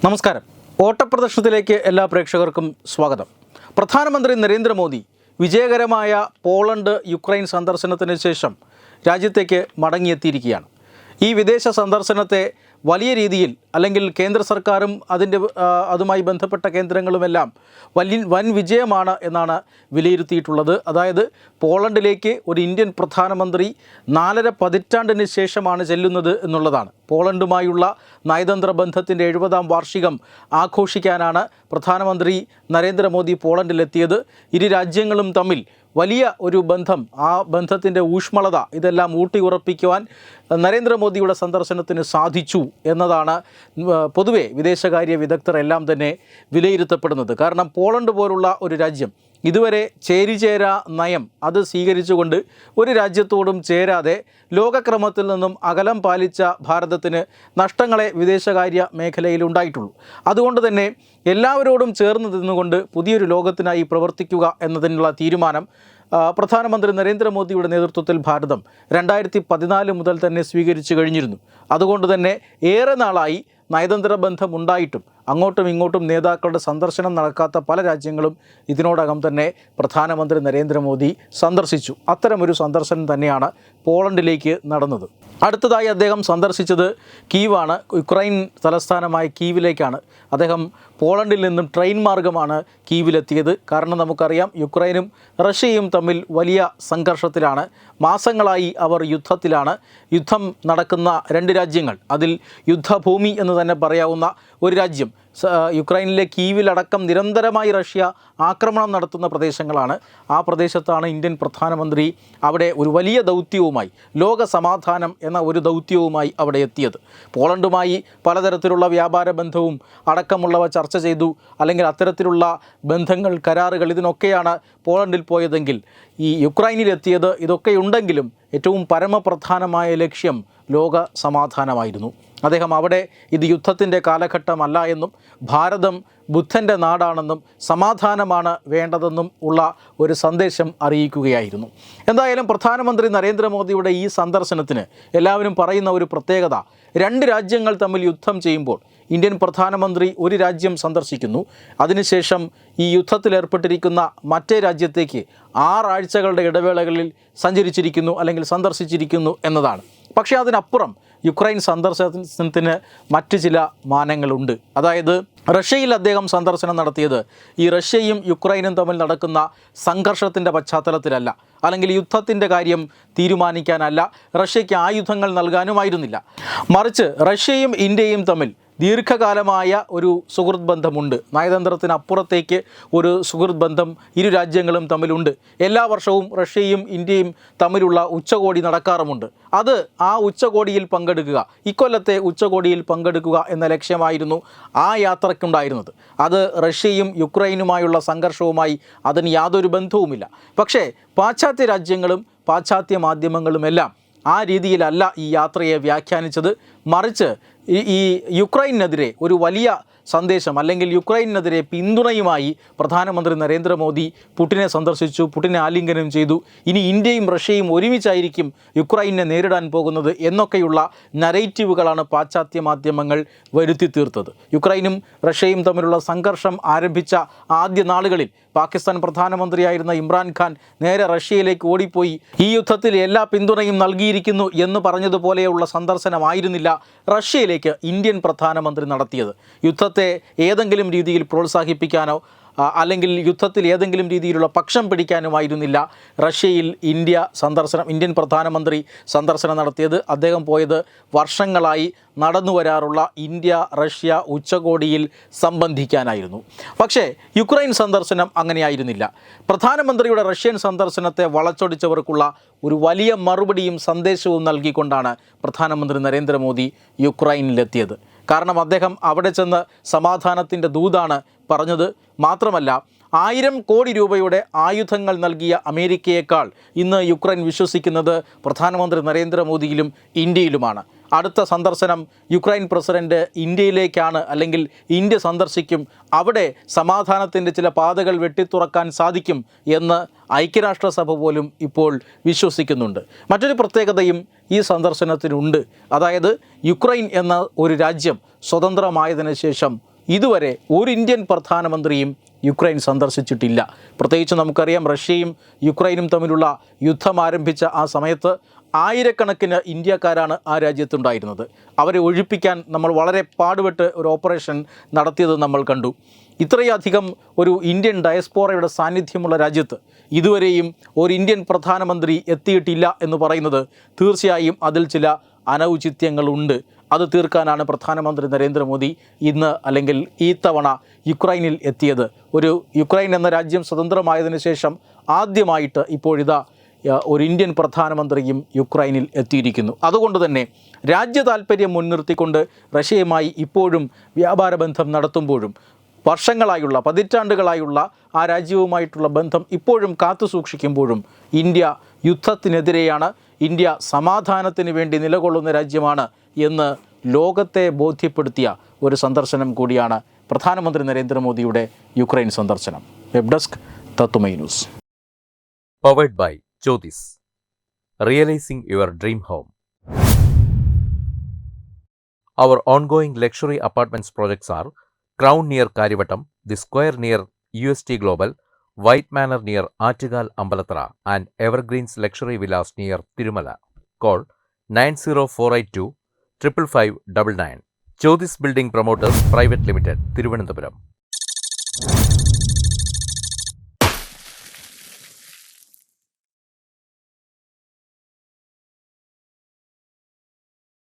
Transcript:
നമസ്കാരം. ഓട്ടപ്രദർശനത്തിലേക്ക് എല്ലാ പ്രേക്ഷകർക്കും സ്വാഗതം. പ്രധാനമന്ത്രി നരേന്ദ്രമോദി വിജയകരമായ പോളണ്ട് യുക്രൈൻ സന്ദർശനത്തിന് ശേഷം രാജ്യത്തേക്ക് മടങ്ങിയെത്തിയിരിക്കുകയാണ്. ഈ വിദേശ സന്ദർശനത്തെ വലിയ രീതിയിൽ അല്ലെങ്കിൽ കേന്ദ്ര സർക്കാരും അതുമായി ബന്ധപ്പെട്ട കേന്ദ്രങ്ങളുമെല്ലാം വൻ വിജയമാണ് എന്നാണ് വിലയിരുത്തിയിട്ടുള്ളത്. അതായത് പോളണ്ടിലേക്ക് ഒരു ഇന്ത്യൻ പ്രധാനമന്ത്രി 4.5 പതിറ്റാണ്ടിന് ശേഷമാണ് ചെല്ലുന്നത് എന്നുള്ളതാണ്. പോളണ്ടുമായുള്ള നയതന്ത്ര ബന്ധത്തിൻ്റെ 70-ാം വാർഷികം ആഘോഷിക്കാനാണ് പ്രധാനമന്ത്രി നരേന്ദ്രമോദി പോളണ്ടിലെത്തിയത്. ഇരു രാജ്യങ്ങളും തമ്മിൽ വലിയ ഒരു ബന്ധം, ആ ബന്ധത്തിൻ്റെ ഊഷ്മളത ഇതെല്ലാം ഊട്ടിയുറപ്പിക്കുവാൻ നരേന്ദ്രമോദിയുടെ സന്ദർശനത്തിന് സാധിച്ചു എന്നതാണ് പൊതുവെ വിദേശകാര്യ വിദഗ്ധർ എല്ലാം തന്നെ വിലയിരുത്തപ്പെടുന്നത്. കാരണം പോളണ്ട് പോലുള്ള ഒരു രാജ്യം ഇതുവരെ ചേരിചേരാ നയം അത് സ്വീകരിച്ചുകൊണ്ട് ഒരു രാജ്യത്തോടും ചേരാതെ ലോകക്രമത്തിൽ നിന്നും അകലം പാലിച്ച ഭാരതത്തിന് നഷ്ടങ്ങളെ വിദേശകാര്യ മേഖലയിൽ ഉണ്ടായിട്ടുള്ളൂ. അതുകൊണ്ട് തന്നെ എല്ലാവരോടും ചേർന്ന് നിന്നുകൊണ്ട് പുതിയൊരു ലോകത്തിനായി പ്രവർത്തിക്കുക എന്നതിനുള്ള തീരുമാനം പ്രധാനമന്ത്രി നരേന്ദ്രമോദിയുടെ നേതൃത്വത്തിൽ ഭാരതം 2014 മുതൽ തന്നെ സ്വീകരിച്ചു കഴിഞ്ഞിരുന്നു. അതുകൊണ്ട് തന്നെ ഏറെ നാളായി നയതന്ത്ര ബന്ധമുണ്ടായിട്ടും അങ്ങോട്ടും ഇങ്ങോട്ടും നേതാക്കളുടെ സന്ദർശനം നടക്കാത്ത പല രാജ്യങ്ങളും ഇതിനോടകം തന്നെ പ്രധാനമന്ത്രി നരേന്ദ്രമോദി സന്ദർശിച്ചു. അത്തരമൊരു സന്ദർശനം തന്നെയാണ് പോളണ്ടിലേക്ക് നടന്നത്. അടുത്തതായി അദ്ദേഹം സന്ദർശിച്ചത് കീവാണ്. യുക്രൈൻ തലസ്ഥാനമായ കീവിലേക്കാണ്. അദ്ദേഹം പോളണ്ടിൽ നിന്നും ട്രെയിൻ മാർഗമാണ് കീവിലെത്തിയത്. കാരണം നമുക്കറിയാം, യുക്രൈനും റഷ്യയും തമ്മിൽ വലിയ സംഘർഷത്തിലാണ്. മാസങ്ങളായി അവർ യുദ്ധത്തിലാണ്. യുദ്ധം നടക്കുന്ന രണ്ട് രാജ്യങ്ങൾ, അതിൽ യുദ്ധഭൂമി എന്ന് തന്നെ പറയാവുന്ന ഒരു രാജ്യം, യുക്രൈനിലെ കീവിലടക്കം നിരന്തരമായി റഷ്യ ആക്രമണം നടത്തുന്ന പ്രദേശങ്ങളാണ്. ആ പ്രദേശത്താണ് ഇന്ത്യൻ പ്രധാനമന്ത്രി അവിടെ ഒരു വലിയ ദൗത്യവുമായി, ലോക സമാധാനം എന്ന ഒരു ദൗത്യവുമായി അവിടെ എത്തിയത്. പോളണ്ടുമായി പലതരത്തിലുള്ള വ്യാപാര ബന്ധവും അടക്കമുള്ളവ ചർച്ച ചെയ്തു. അല്ലെങ്കിൽ അത്തരത്തിലുള്ള ബന്ധങ്ങൾ, കരാറുകൾ, ഇതിനൊക്കെയാണ് പോളണ്ടിൽ പോയതെങ്കിൽ ഈ യുക്രൈനിലെത്തിയത് ഇതൊക്കെയുണ്ടെങ്കിലും ഏറ്റവും പരമപ്രധാനമായ ലക്ഷ്യം ലോക സമാധാനമായിരുന്നു. അദ്ദേഹം അവിടെ ഇത് യുദ്ധത്തിൻ്റെ കാലഘട്ടമല്ല എന്നും ഭാരതം ബുദ്ധൻ്റെ നാടാണെന്നും സമാധാനമാണ് വേണ്ടതെന്നും ഉള്ള ഒരു സന്ദേശം അറിയിക്കുകയായിരുന്നു. എന്തായാലും പ്രധാനമന്ത്രി നരേന്ദ്രമോദിയുടെ ഈ സന്ദർശനത്തിന് എല്ലാവരും പറയുന്ന ഒരു പ്രത്യേകത, രണ്ട് രാജ്യങ്ങൾ തമ്മിൽ യുദ്ധം ചെയ്യുമ്പോൾ ഇന്ത്യൻ പ്രധാനമന്ത്രി ഒരു രാജ്യം സന്ദർശിക്കുന്നു, അതിനുശേഷം ഈ യുദ്ധത്തിലേർപ്പെട്ടിരിക്കുന്ന മറ്റേ രാജ്യത്തേക്ക് 6 ആഴ്ചകളുടെ ഇടവേളകളിൽ സഞ്ചരിച്ചിരിക്കുന്നു അല്ലെങ്കിൽ സന്ദർശിച്ചിരിക്കുന്നു എന്നതാണ്. പക്ഷേ അതിനപ്പുറം യുക്രൈൻ സന്ദർശനത്തിന് മറ്റ് ചില മാനങ്ങളുണ്ട്. അതായത് റഷ്യയിൽ അദ്ദേഹം സന്ദർശനം നടത്തിയത് ഈ റഷ്യയും യുക്രൈനും തമ്മിൽ നടക്കുന്ന സംഘർഷത്തിൻ്റെ പശ്ചാത്തലത്തിലല്ല, അല്ലെങ്കിൽ യുദ്ധത്തിൻ്റെ കാര്യം തീരുമാനിക്കാനല്ല, റഷ്യയ്ക്ക് ആയുധങ്ങൾ നൽകാനുമായിരുന്നില്ല. മറിച്ച് റഷ്യയും ഇന്ത്യയും തമ്മിൽ ദീർഘകാലമായ ഒരു സുഹൃത്ത് ബന്ധമുണ്ട്. നയതന്ത്രത്തിനപ്പുറത്തേക്ക് ഒരു സുഹൃത്ത് ബന്ധം ഇരു രാജ്യങ്ങളും തമ്മിലുണ്ട്. എല്ലാ വർഷവും റഷ്യയും ഇന്ത്യയും തമ്മിലുള്ള ഉച്ചകോടി നടക്കാറുമുണ്ട്. അത് ആ ഉച്ചകോടിയിൽ പങ്കെടുക്കുക, ഇക്കൊല്ലത്തെ ഉച്ചകോടിയിൽ പങ്കെടുക്കുക എന്ന ലക്ഷ്യമായിരുന്നു ആ യാത്രയ്ക്കുണ്ടായിരുന്നത്. അത് റഷ്യയും യുക്രൈനുമായുള്ള സംഘർഷവുമായി അതിന് യാതൊരു ബന്ധവുമില്ല. പക്ഷേ പാശ്ചാത്യ രാജ്യങ്ങളും പാശ്ചാത്യ മാധ്യമങ്ങളുമെല്ലാം ആ രീതിയിലല്ല ഈ യാത്രയെ വ്യാഖ്യാനിച്ചത്. മറിച്ച് ഈ യുക്രൈനെതിരെ ഒരു വലിയ സന്ദേശം, അല്ലെങ്കിൽ യുക്രൈനെതിരെ പിന്തുണയുമായി പ്രധാനമന്ത്രി നരേന്ദ്രമോദി പുടിനെ സന്ദർശിച്ചു, പുടിനെ ആലിംഗനം ചെയ്തു. ഇനി ഇന്ത്യയും റഷ്യയും ഒരുമിച്ചായിരിക്കും യുക്രൈനെ നേരിടാൻ പോകുന്നത് എന്നൊക്കെയുള്ള നരേറ്റീവുകളാണ് പാശ്ചാത്യ മാധ്യമങ്ങൾ വരുത്തി തീർത്തത്. യുക്രൈനും റഷ്യയും തമ്മിലുള്ള സംഘർഷം ആരംഭിച്ച ആദ്യ നാളുകളിൽ പാകിസ്ഥാൻ പ്രധാനമന്ത്രിയായിരുന്ന ഇമ്രാൻഖാൻ നേരെ റഷ്യയിലേക്ക് ഓടിപ്പോയി ഈ യുദ്ധത്തിൽ എല്ലാ പിന്തുണയും നൽകിയിരിക്കുന്നു എന്ന് പറഞ്ഞതുപോലെയുള്ള സന്ദർശനമായിരുന്നില്ല റഷ്യയിലേക്ക് ഇന്ത്യൻ പ്രധാനമന്ത്രി നടത്തിയത്. യുദ്ധത്തെ ഏതെങ്കിലും രീതിയിൽ പ്രോത്സാഹിപ്പിക്കാനോ അല്ലെങ്കിൽ യുദ്ധത്തിൽ ഏതെങ്കിലും രീതിയിലുള്ള പക്ഷം പിടിക്കാനുമായിരുന്നില്ല റഷ്യയിൽ ഇന്ത്യൻ പ്രധാനമന്ത്രി സന്ദർശനം നടത്തിയത്. അദ്ദേഹം പോയത് വർഷങ്ങളായി നടന്നു വരാറുള്ള ഇന്ത്യ റഷ്യ ഉച്ചകോടിയിൽ സംബന്ധിക്കാനായിരുന്നു. പക്ഷേ യുക്രൈൻ സന്ദർശനം അങ്ങനെയായിരുന്നില്ല. പ്രധാനമന്ത്രിയുടെ റഷ്യൻ സന്ദർശനത്തെ വളച്ചൊടിച്ചവർക്കുള്ള ഒരു വലിയ മറുപടിയും സന്ദേശവും നൽകിക്കൊണ്ടാണ് പ്രധാനമന്ത്രി നരേന്ദ്രമോദി യുക്രൈനിലെത്തിയത്. കാരണം അദ്ദേഹം അവിടെ ചെന്ന് സമാധാനത്തിൻ്റെ ദൂതാണ് പറഞ്ഞത്. മാത്രമല്ല, 1000 കോടി രൂപയുടെ ആയുധങ്ങൾ നൽകിയ അമേരിക്കയേക്കാൾ ഇന്ന് യുക്രൈൻ വിശ്വസിക്കുന്നത് പ്രധാനമന്ത്രി നരേന്ദ്രമോദിയിലും ഇന്ത്യയിലുമാണ്. അടുത്ത സന്ദർശനം യുക്രൈൻ പ്രസിഡന്റ് ഇന്ത്യയിലേക്കാണ്, അല്ലെങ്കിൽ ഇന്ത്യ സന്ദർശിക്കും, അവിടെ സമാധാനത്തിൻ്റെ ചില പാതകൾ വെട്ടിത്തുറക്കാൻ സാധിക്കും എന്ന് ഐക്യരാഷ്ട്രസഭ പോലും ഇപ്പോൾ വിശ്വസിക്കുന്നുണ്ട്. മറ്റൊരു പ്രത്യേകതയും ഈ സന്ദർശനത്തിനുണ്ട്. അതായത് യുക്രൈൻ എന്ന ഒരു രാജ്യം സ്വതന്ത്രമായതിനു ശേഷം ഇതുവരെ ഒരു ഇന്ത്യൻ പ്രധാനമന്ത്രിയും യുക്രൈൻ സന്ദർശിച്ചിട്ടില്ല. പ്രത്യേകിച്ച് നമുക്കറിയാം, റഷ്യയും യുക്രൈനും തമ്മിലുള്ള യുദ്ധം ആരംഭിച്ച ആ സമയത്ത് ആയിരക്കണക്കിന് ഇന്ത്യക്കാരാണ് ആ രാജ്യത്തുണ്ടായിരുന്നത്. അവരെ ഒഴിപ്പിക്കാൻ നമ്മൾ വളരെ പാടുപെട്ട് ഒരു ഓപ്പറേഷൻ നടത്തിയത് നമ്മൾ കണ്ടു. ഇത്രയധികം ഒരു ഇന്ത്യൻ ഡയസ്പോറയുടെ സാന്നിധ്യമുള്ള രാജ്യത്ത് ഇതുവരെയും ഒരു ഇന്ത്യൻ പ്രധാനമന്ത്രി എത്തിയിട്ടില്ല എന്ന് പറയുന്നത് തീർച്ചയായും അതിൽ ചില അനൗചിത്യങ്ങളുണ്ട്. അത് തീർക്കാനാണ് പ്രധാനമന്ത്രി നരേന്ദ്രമോദി ഇന്ന് അല്ലെങ്കിൽ ഈ തവണ യുക്രൈനിൽ എത്തിയത്. യുക്രൈൻ എന്ന രാജ്യം സ്വതന്ത്രമായതിനു ശേഷം ആദ്യമായിട്ട് ഇപ്പോഴിതാ ഒരു ഇന്ത്യൻ പ്രധാനമന്ത്രിയും യുക്രൈനിൽ എത്തിയിരിക്കുന്നു. അതുകൊണ്ട് തന്നെ രാജ്യ താൽപ്പര്യം മുൻനിർത്തിക്കൊണ്ട് റഷ്യയുമായി ഇപ്പോഴും വ്യാപാര ബന്ധം നടത്തുമ്പോഴും വർഷങ്ങളായുള്ള പതിറ്റാണ്ടുകളായുള്ള ആ രാജ്യവുമായിട്ടുള്ള ബന്ധം ഇപ്പോഴും കാത്തു സൂക്ഷിക്കുമ്പോഴും ഇന്ത്യ യുദ്ധത്തിനെതിരെയാണ്, ഇന്ത്യ സമാധാനത്തിന് വേണ്ടി നിലകൊള്ളുന്ന രാജ്യമാണ് എന്ന് ലോകത്തെ ബോധ്യപ്പെടുത്തിയ ഒരു സന്ദർശനം കൂടിയാണ് പ്രധാനമന്ത്രി നരേന്ദ്രമോദിയുടെ യുക്രൈൻ സന്ദർശനം. വെബ് ഡെസ്ക് തത്തുമൈ news. Powered by Jyotis. Realizing your dream home. Our ongoing luxury apartments projects are Crown near Karivattam, The Square near UST Global, White Manor near Attigal Ambalatra, and Evergreens Luxury Villas near Tirumala. Call 90482 55599. Jyotis Building Promoters Private Limited, Thiruvananthapuram.